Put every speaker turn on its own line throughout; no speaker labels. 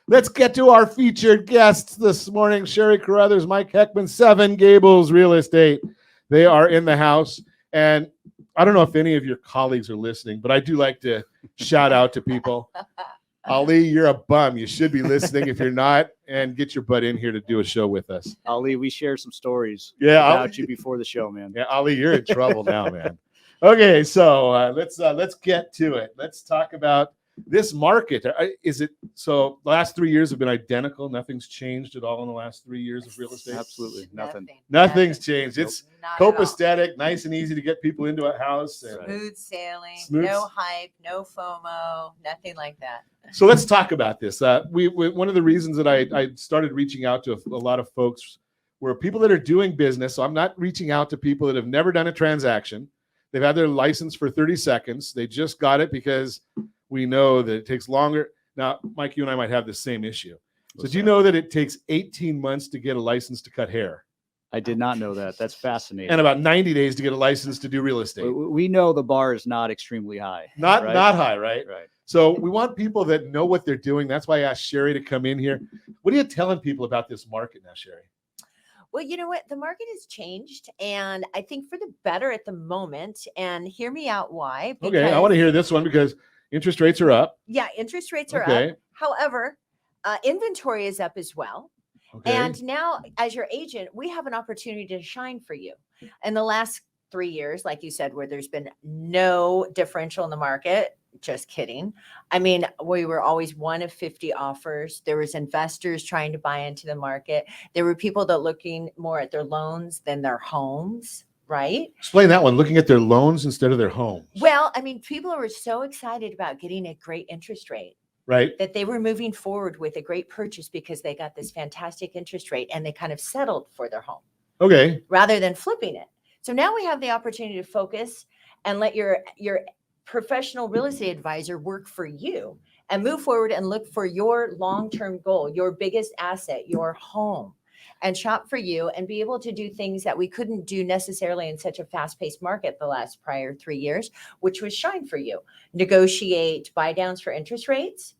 Let's get to our featured guests this morning. Sheri Carruthers, Mike Heckman, Seven Gables Real Estate. They are in the house. And I don't know if any of your colleagues are listening, but I do like to shout out to people. Ali, you're a bum. You should be listening. If you're not, and get your butt in here to do a show with us.
Ali, we share some stories
about
you before the show, man.
Yeah, Ali, you're in trouble now, man. Okay, so let's get to it. Let's talk about this market. Is it so? The last 3 years have been identical. Nothing's changed at all in the last 3 years of real estate.
Absolutely nothing.
Nothing's changed. It's
Not
copacetic, nice and easy to get people into a house. And
smooth sailing, no hype, no FOMO, nothing like that.
So let's talk about this. We one of the reasons that I started reaching out to a lot of folks were people that are doing business. So I'm not reaching out to people that have never done a transaction. They've had their license for 30 seconds. They just got it because we know that it takes longer. Now, Mike, you and I might have the same issue. So do you know that it takes 18 months to get a license to cut hair?
I did not know that. That's fascinating.
And about 90 days to get a license to do real estate.
We know the bar is not extremely high.
Not high, right?
Right.
So we want people that know what they're doing. That's why I asked Sheri to come in here. What are you telling people about this market now, Sheri?
Well, you know what? The market has changed, and I think for the better at the moment. And hear me out why.
Okay, I want to hear this one because interest rates are up.
Yeah, interest rates are up. However, inventory is up as well.
Okay.
And now, as your agent, we have an opportunity to shine for you. In the last 3 years, like you said, where there's been no differential in the market. Just kidding. I mean, we were always one of 50 offers. There was investors trying to buy into the market. There were people that looking more at their loans than their homes, right?
Explain that one, looking at their loans instead of their homes.
Well, I mean, people were so excited about getting a great interest rate.
Right.
That they were moving forward with a great purchase because they got this fantastic interest rate and they kind of settled for their home.
Okay.
Rather than flipping it. So now we have the opportunity to focus and let your professional real estate advisor work for you and move forward and look for your long-term goal, your biggest asset, your home, and shop for you and be able to do things that we couldn't do necessarily in such a fast-paced market the last prior 3 years, which was shine for you. Negotiate buy downs for interest rates,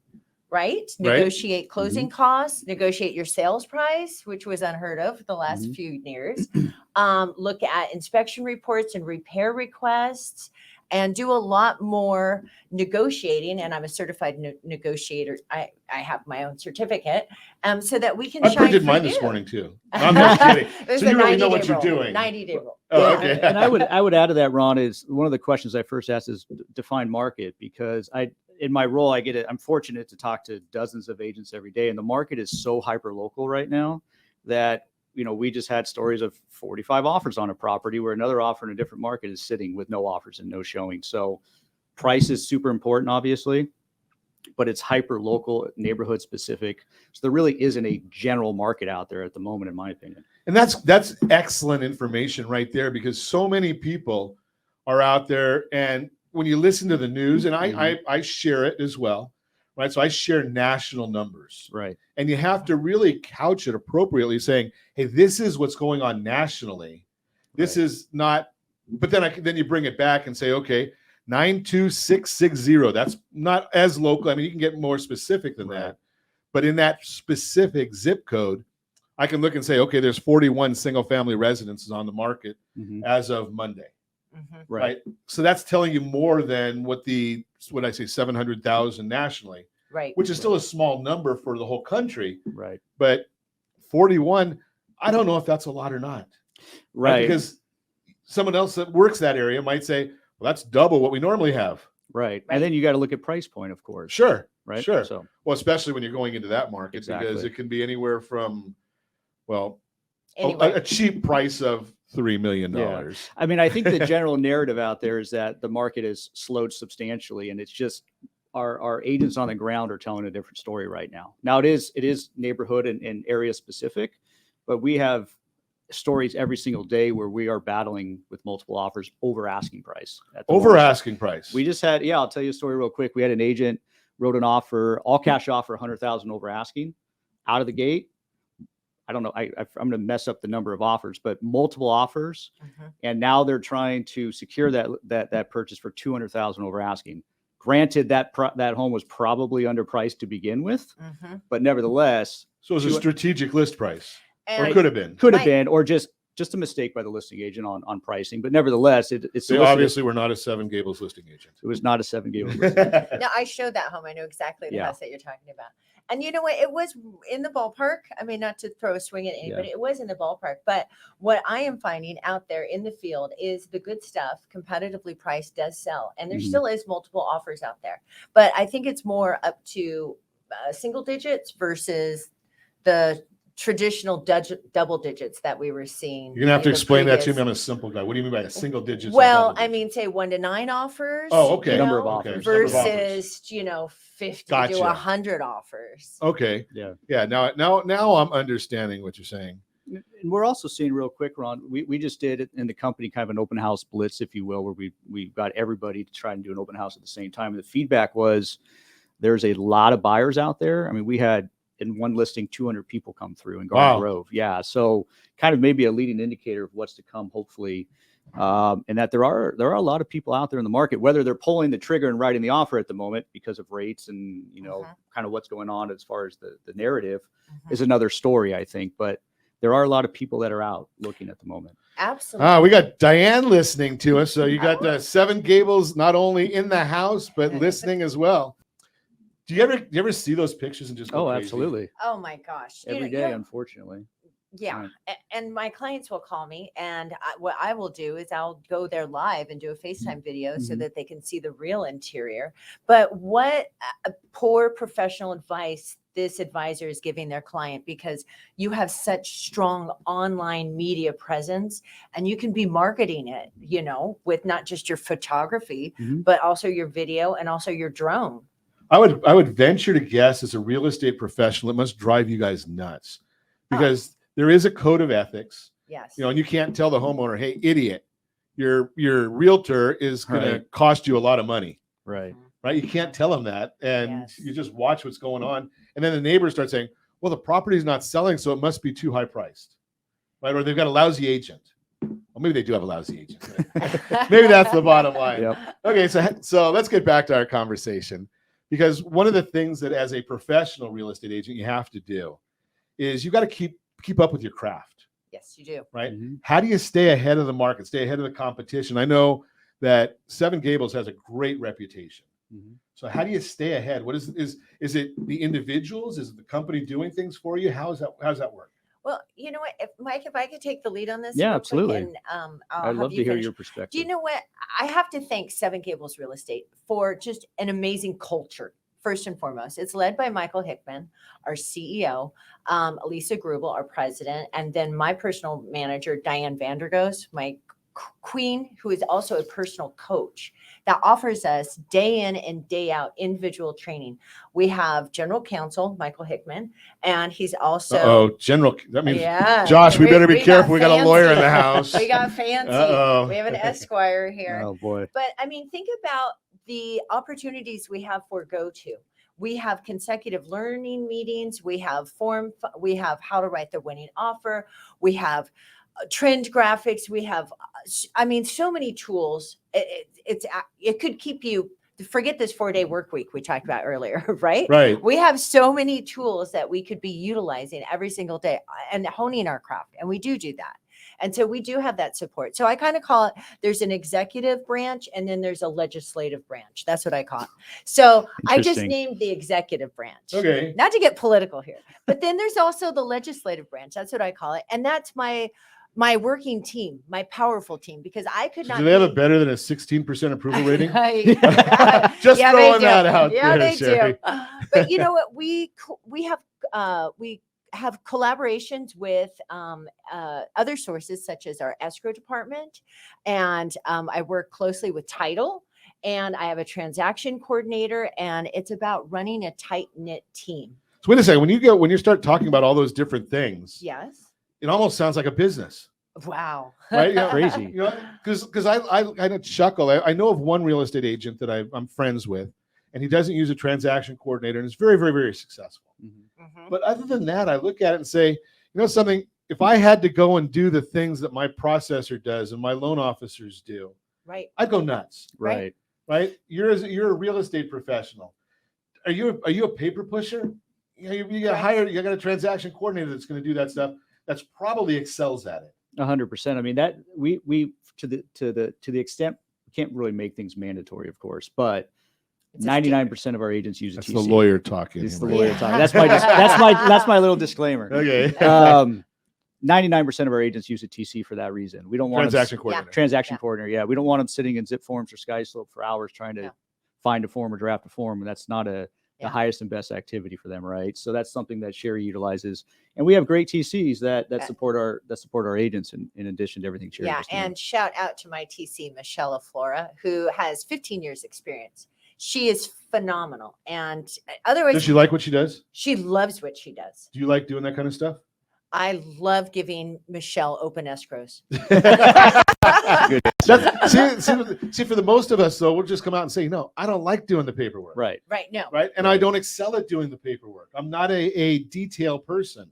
right? Negotiate closing costs, negotiate your sales price, which was unheard of the last few years. Look at inspection reports and repair requests. And do a lot more negotiating. And I'm a certified negotiator. I have my own certificate, so that we can shine for you. I
printed mine this morning too. I'm not kidding.
So you really know what
you're doing.
90-day rule.
Oh, okay.
And I would add to that, Ron, is one of the questions I first asked is define market, because in my role, I'm fortunate to talk to dozens of agents every day, and the market is so hyper local right now that we just had stories of 45 offers on a property where another offer in a different market is sitting with no offers and no showing. So price is super important, obviously, but it's hyper local, neighborhood specific. So there really isn't a general market out there at the moment, in my opinion.
And that's excellent information right there, because so many people are out there, and when you listen to the news, and I share it as well, right? So I share national numbers,
right?
And you have to really couch it appropriately, saying, "Hey, this is what's going on nationally. This is not." But then you bring it back and say, "Okay, 92660. That's not as local. I mean, you can get more specific than that, but in that specific zip code, I can look and say, okay, there's 41 single-family residences on the market as of Monday." Right. So that's telling you more than what I say 700,000 nationally,
right?
Which is still a small number for the whole country,
right?
But 41, I don't know if that's a lot or not,
right?
Because someone else that works that area might say, well, that's double what we normally have,
right? And then you got to look at price point, of course.
Sure,
right.
Sure.
So,
well, especially when you're going into that market, because it can be anywhere from, a cheap price of $3 million.
Yeah. I mean, I think the general narrative out there is that the market has slowed substantially, and it's just our agents on the ground are telling a different story right now. Now it is neighborhood and area specific, but we have stories every single day where we are battling with multiple offers over asking price.
Asking price.
We just had, I'll tell you a story real quick. We had an agent wrote an offer, all cash offer, 100,000 over asking out of the gate. I don't know. I'm going to mess up the number of offers, but multiple offers. And now they're trying to secure that purchase for 200,000 over asking. Granted, that home was probably underpriced to begin with, but nevertheless,
So it was a strategic list price, or
And
it could have been.
could have been, or just a mistake by the listing agent on pricing. But nevertheless, it's
They
solicited.
obviously were not a Seven Gables listing agent.
It was not a 7 Gables listing.
no, I showed that home. I know exactly the
Yeah.
house that you're talking about. And you know what? It was in the ballpark. I mean, not to throw a swing at anybody, it was in the ballpark. But what I am finding out there in the field is the good stuff, competitively priced, does sell. And there still is multiple offers out there. But I think it's more up to single digits versus the traditional double digits that we were seeing.
You're gonna have to
in the
explain that to
previous-
me. I'm a simple guy. What do you mean by a single digit?
Well, I mean, say 1 to 9 offers.
Oh, okay.
you
Number of
know,
offers.
versus 50
Gotcha.
to 100 offers.
Okay.
Yeah.
Now I'm understanding what you're saying.
And we're also seeing real quick, Ron, we just did it in the company, kind of an open house blitz, if you will, where we got everybody to try and do an open house at the same time. And the feedback was there's a lot of buyers out there. I mean, we had in one listing 200 people come through in Garden Grove. Yeah. So kind of maybe a leading indicator of what's to come, hopefully. And that there are a lot of people out there in the market, whether they're pulling the trigger and writing the offer at the moment because of rates and, kind of what's going on as far as the narrative is another story, I think. But there are a lot of people that are out looking at the moment.
Absolutely.
We got Diane listening to us. So you got Seven Gables not only in the house, but listening as well. Do you ever see those pictures and just go crazy?
Absolutely.
Oh my gosh.
Every day, unfortunately.
Yeah.
Right.
And my clients will call me, and what I will do is I'll go there live and do a FaceTime video so that they can see the real interior. But what poor professional advice this advisor is giving their client, because you have such strong online media presence and you can be marketing it, with not just your photography, but also your video and also your drone.
I would venture to guess, as a real estate professional, it must drive you guys nuts, because there is a code of ethics.
Yes.
And you can't tell the homeowner, "Hey, idiot, your realtor is going to cost you a lot of money."
Right.
Right. You can't tell them that. And you just watch what's going on. And then the neighbors start saying, "Well, the property's not selling, so it must be too high priced." Right. Or they've got a lousy agent. Well, maybe they do have a lousy agent. Right? Maybe that's the bottom line.
Yep.
Okay. So let's get back to our conversation, because one of the things that as a professional real estate agent you have to do is you got to keep up with your craft.
Yes, you do.
Right. How do you stay ahead of the market, stay ahead of the competition? I know that Seven Gables has a great reputation. So how do you stay ahead? What is it the individuals? Is it the company doing things for you? How does that work?
Well, you know what, Mike, if I could take the lead on this.
Yeah,
real quick,
absolutely.
And,
I'd love to hear your perspective.
Do you know what? I have to thank Seven Gables Real Estate for just an amazing culture. First and foremost, it's led by Michael Hickman, our CEO, Lisa Grubel, our president, and then my personal manager, Diane Vandergoes, my queen, who is also a personal coach that offers us day in and day out individual training. We have general counsel, Michael Hickman, and he's also
general. That means,
yeah,
Josh, we better be careful. We got a lawyer in the house.
We got fancy.
Uh-oh.
We have an Esquire here.
Oh boy.
But I mean, think about the opportunities we have for go-to. We have consecutive learning meetings. We have how to write the winning offer. We have trend graphics. We have, so many tools. It could keep you, forget this 4-day work week we talked about earlier, right?
Right.
We have so many tools that we could be utilizing every single day and honing our craft. And we do that. And so we do have that support. So I kind of call it, there's an executive branch and then there's a legislative branch. That's what I call it. So I just named the executive branch.
Okay.
Not to get political here, but then there's also the legislative branch. That's what I call it. And that's my working team, my powerful team, because I could not.
Do they have it better than a 16% approval rating?
Just
throwing that out
yeah,
there,
they
Sheri.
do. But you know what? We have collaborations with other sources such as our escrow department, and I work closely with title, and I have a transaction coordinator, and it's about running a tight knit team.
So wait a second. When you start talking about all those different things,
Yes.
it almost sounds like a business.
Wow.
Right?
Crazy.
Because I kind of chuckle. I know of one real estate agent that I'm friends with, and he doesn't use a transaction coordinator, and is very, very, very successful. But other than that, I look at it and say, something, if I had to go and do the things that my processor does and my loan officers do,
right,
I'd go nuts.
Right.
right? You're a real estate professional. Are you a paper pusher? You got hired. You got a transaction coordinator that's going to do that stuff. That's probably excels at it.
100%. I mean, that we to the extent we can't really make things mandatory, of course, but 99% of our agents use a
That's
TC.
the lawyer talking.
It's the lawyer talking. That's my little disclaimer.
Okay.
99% of our agents use a TC for that reason. We don't want
Transaction coordinator.
Transaction coordinator. Yeah, we don't want them sitting in zip forms or SkySlope for hours trying to find a form or draft a form, and that's not the highest and best activity for them, right? So that's something that Sheri utilizes, and we have great TCs that support our agents in addition to everything Sheri does.
And shout out to my TC, Michelle Flora, who has 15 years experience. She is phenomenal, and otherwise,
Does she like what she does?
She loves what she does.
Do you like doing that kind of stuff?
I love giving Michelle open escrows.
See, for the most of us, though, we'll just come out and say, no, I don't like doing the paperwork.
Right.
No.
Right. And I don't excel at doing the paperwork. I'm not a detail person.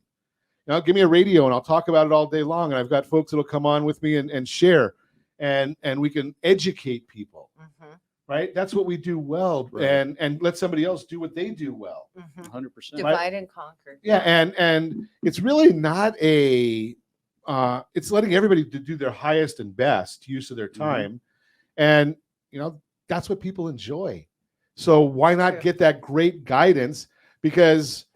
Now, give me a radio and I'll talk about it all day long. And I've got folks that'll come on with me and share, and we can educate people.
Mm-hmm.
Right. That's what we do well. Right. And let somebody else do what they do well.
100%.
Divide and conquer.
Yeah. And it's really not it's letting everybody to do their highest and best use of their time. And, that's what people enjoy. So why not get that great guidance? Because,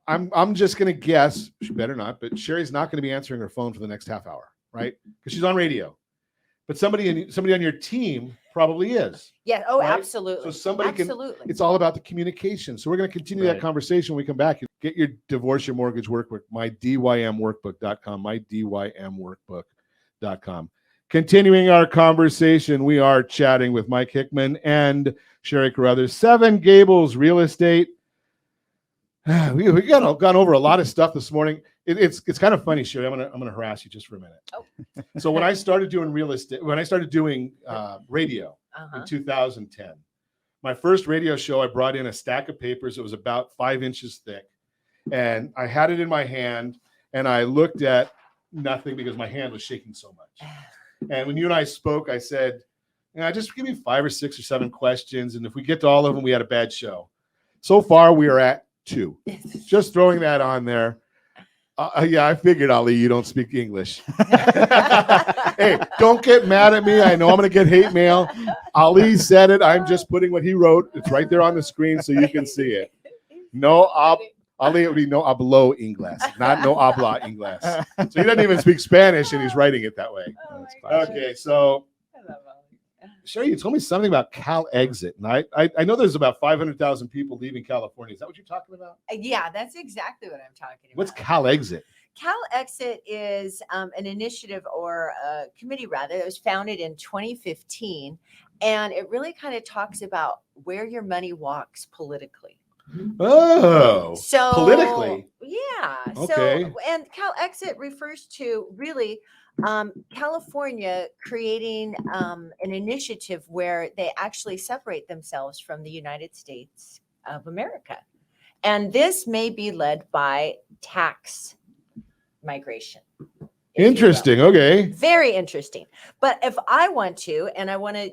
I'm just going to guess, she better not, but Sheri's not going to be answering her phone for the next half hour, right? Because she's on radio. But somebody on your team probably is.
Yeah. Oh,
right?
absolutely.
So somebody
absolutely.
It's all about the communication. So we're going to continue that conversation when we come back. Get your divorce, your mortgage workbook, mydymworkbook.com, mydymworkbook.com. Continuing our conversation, we are chatting with Mike Hickman and Sheri Carruthers, Seven Gables Real Estate. We gone over a lot of stuff this morning. It's kind of funny, Sheri. I'm gonna harass you just for a minute.
Oh.
So when I started doing radio in 2010, my first radio show, I brought in a stack of papers. It was about 5 inches thick, and I had it in my hand, and I looked at nothing because my hand was shaking so much. And when you and I spoke, I said, just give me 5 or 6 or 7 questions, and if we get to all of them, we had a bad show. So far, we are at 2. Just throwing that on there. I figured, Ali, you don't speak English. Hey, don't get mad at me. I know I'm going to get hate mail. Ali said it. I'm just putting what he wrote. It's right there on the screen so you can see it. No, Ali, it would be no hablo inglés, not no habla inglés. So he doesn't even speak Spanish, and he's writing it that way. Okay, so Sheri, you told me something about Cal Exit, and I know there's about 500,000 people leaving California. Is that what you're talking about?
Yeah, that's exactly what I'm talking about.
What's Cal Exit?
Cal Exit is an initiative or a committee, rather, that was founded in 2015, and it really kind of talks about where your money walks politically.
Oh,
so
politically.
Yeah.
Okay.
So, and Cal Exit refers to really California creating an initiative where they actually separate themselves from the United States of America. And this may be led by tax migration.
Interesting. Okay.
Very interesting. But if I want to, and I want to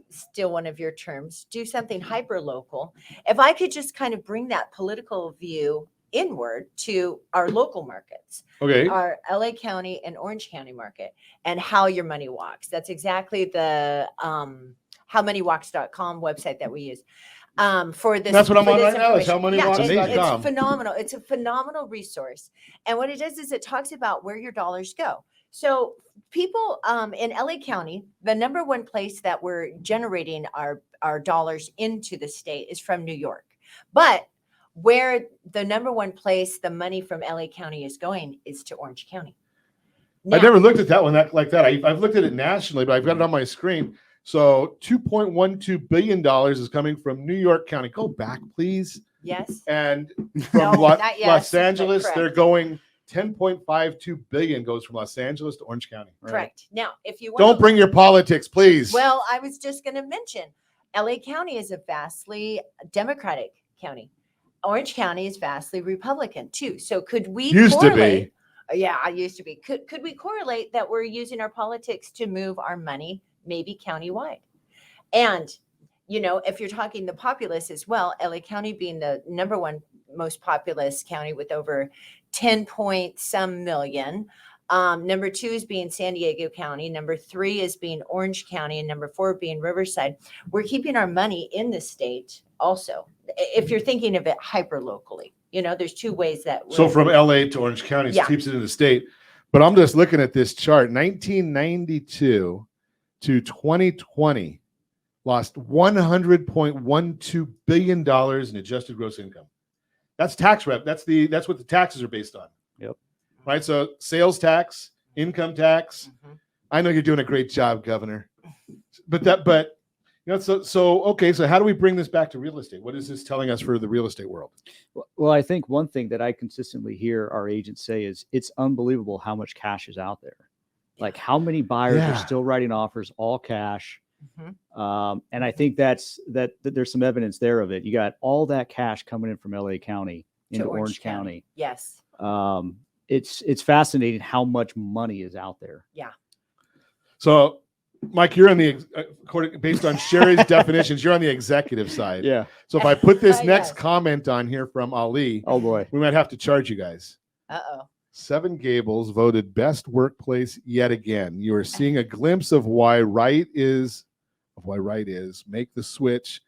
steal one of your terms, do something hyper local, if I could just kind of bring that political view inward to our local markets, our LA County and Orange County market, and how your money walks. That's exactly the howmoneywalks.com website that we use. For this,
that's what I'm on right now. Is howmoneywalks.com.
It's phenomenal. It's a phenomenal resource. And what it does is it talks about where your dollars go. So people in LA County, the number one place that we're generating our dollars into the state is from New York. But where the number one place the money from LA County is going is to Orange County. Now,
I never looked at that one like that. I've looked at it nationally, but I've got it on my screen. So $2.12 billion is coming from New York County. Go back, please.
Yes.
And from Los Angeles, they're going $10.52 billion goes from Los Angeles to Orange County.
Right? Correct. Now, if you want
don't bring your politics, please.
Well, I was just going to mention LA County is a vastly Democratic county. Orange County is vastly Republican too. So could we correlate? Yeah, I used to be. Could we correlate that we're using our politics to move our money maybe countywide? And, if you're talking the populace as well, LA County being the number one most populous county with over 10 point some million. Number 2 is being San Diego County. Number 3 is being Orange County. And number 4 being Riverside. We're keeping our money in the state also. If you're thinking of it hyper locally, there's 2 ways that.
So from LA to Orange County,
Yeah.
keeps it in the state. But I'm just looking at this chart. 1992 to 2020 lost $100.12 billion in adjusted gross income. That's tax rep. That's what the taxes are based on.
Yep.
Right. So sales tax, income tax.
Mhm.
I know you're doing a great job, Governor. But okay. So how do we bring this back to real estate? What is this telling us for the real estate world?
Well, I think one thing that I consistently hear our agents say is it's unbelievable how much cash is out there. Like how many buyers are still writing offers all cash.
Mhm.
And I think that there's some evidence there of it. You got all that cash coming in from LA County into Orange County.
Yes.
It's fascinating how much money is out there.
Yeah.
So, Mike, you're on based on Sheri's definitions, you're on the executive side.
Yeah.
So if I put this
Yes.
next comment on here from Ali,
Oh boy.
we might have to charge you guys.
Uh-oh.
Seven Gables voted best workplace yet again. You are seeing a glimpse of why right is. Make the switch.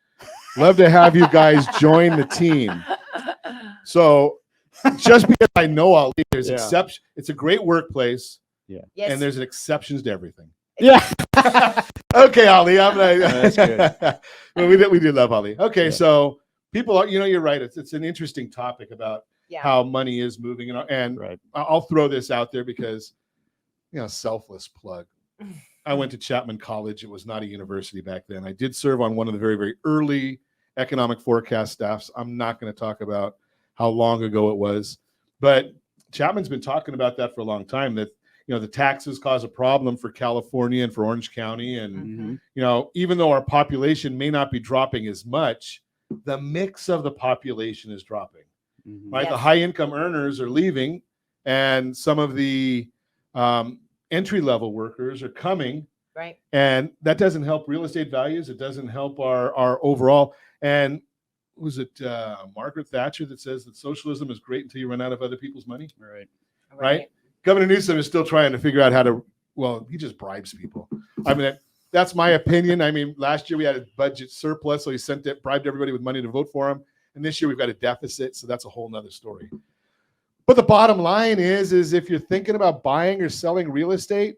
Love to have you guys join the team. So just because I know Ali, there's exception. It's a great workplace.
Yeah.
Yes.
And there's exceptions to everything.
Yeah.
Okay, Ali. I'm gonna,
That's good.
Well, we do love Ali. Okay, so people are, you're right. It's an interesting topic about how money is moving, and
Right.
I'll throw this out there because, selfless plug. I went to Chapman College. It was not a university back then. I did serve on one of the very, very early economic forecast staffs. I'm not going to talk about how long ago it was, but Chapman's been talking about that for a long time, that, the taxes cause a problem for California and for Orange County. And,
Mhm.
Even though our population may not be dropping as much, the mix of the population is dropping,
Mhm.
right? The
Yes.
high income earners are leaving, and some of the entry-level workers are coming.
Right.
And that doesn't help real estate values. It doesn't help our overall. And was it Margaret Thatcher that says that socialism is great until you run out of other people's money? Right? Governor Newsom is still trying to figure out how to, he just bribes people. I mean, that's my opinion. I mean, last year we had a budget surplus, so he bribed everybody with money to vote for him. And this year we've got a deficit, so that's a whole nother story. But the bottom line is if you're thinking about buying or selling real estate,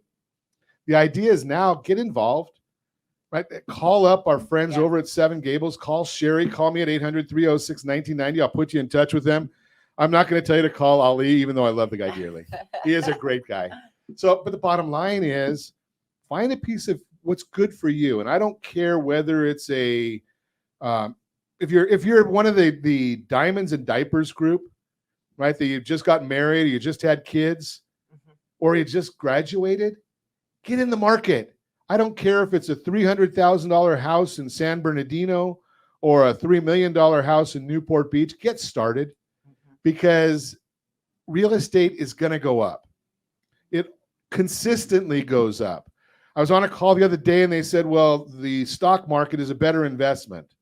the idea is now get involved, right? Call up our friends over at Seven Gables. Call Sheri. Call me at 800-306-1990. I'll put you in touch with them. I'm not going to tell you to call Ali, even though I love the guy dearly. He is a great guy. But the bottom line is find a piece of what's good for you. And I don't care whether it's if you're one of the diamonds and diapers group, right? That you just got married, or you just had kids, or you just graduated, get in the market. I don't care if it's a $300,000 house in San Bernardino or a $3 million house in Newport Beach. Get started, because real estate is going to go up. It consistently goes up. I was on a call the other day and they said, well, the stock market is a better investment.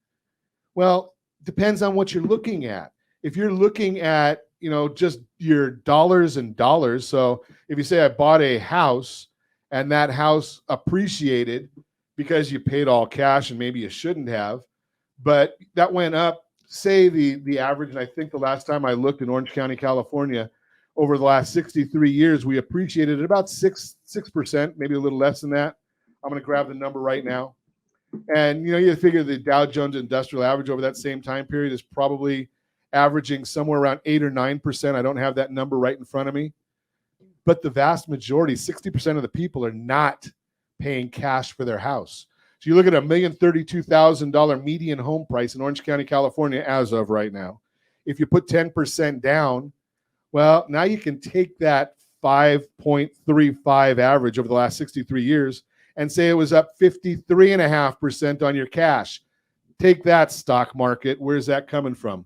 Well, depends on what you're looking at. If you're looking at, just your dollars and dollars. So if you say I bought a house and that house appreciated because you paid all cash and maybe you shouldn't have, but that went up, say the average, and I think the last time I looked in Orange County, California, over the last 63 years, we appreciated at about 6%, maybe a little less than that. I'm going to grab the number right now. And, you figure the Dow Jones Industrial Average over that same time period is probably averaging somewhere around 8 or 9%. I don't have that number right in front of me. But the vast majority, 60% of the people, are not paying cash for their house. So you look at $1,032,000 median home price in Orange County, California, as of right now. If you put 10% down, well, now you can take that 5.35 average over the last 63 years and say it was up 53.5% on your cash. Take that, stock market. Where's that coming from?